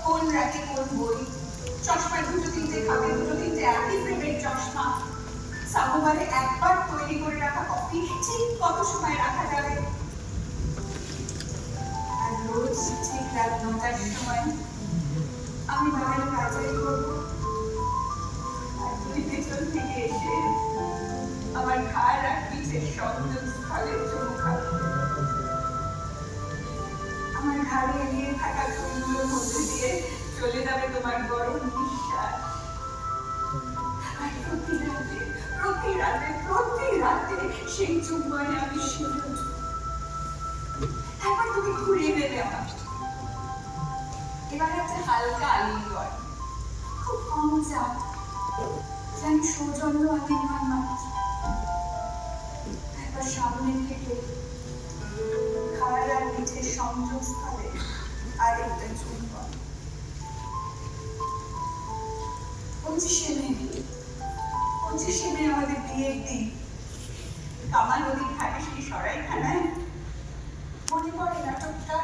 কোন রাতে কোন বই, চশমা দুটো তিনটে খাবে, দুটো তিনটে একই ফ্রেমের চশমা, সামোবারে একবার তৈরি করে রাখা কফি ঠিক কত সময় রাখা যাবে, আর রোজ ঠিক রাত ৯টার সময় আমি বাইরে পায়চারি করবো, আর তুই পেছন থেকে এসে আমার ঘাড় আর পিঠের সংযোগস্থলে চুমু খাবে। আমার ঘাড়ে এগিয়ে থাকা চুলগুলোর মধ্যে দিয়ে চলে যাবে তোমার গরম নিঃশ্বাস। আর প্রতি রাতে সেই চুম্বনে আমি শিখে উঠব। একবার তুমি ঘুরিয়ে দেবে আমার, এবার একটা হালকা আলিঙ্গন, খুব কম চাপ, যেন সৌজন্য আলিঙ্গন মাত্র। একবার সামনে থেকে ঘাড় আর পিঠের সংযোগস্থলে আরেকটা চুম্বন। 25শে মে আমাদের বিয়ের দিন, কামাল নদীর ঘাটে সেই সরাইখানায় মনে পড়ে নাটকটা?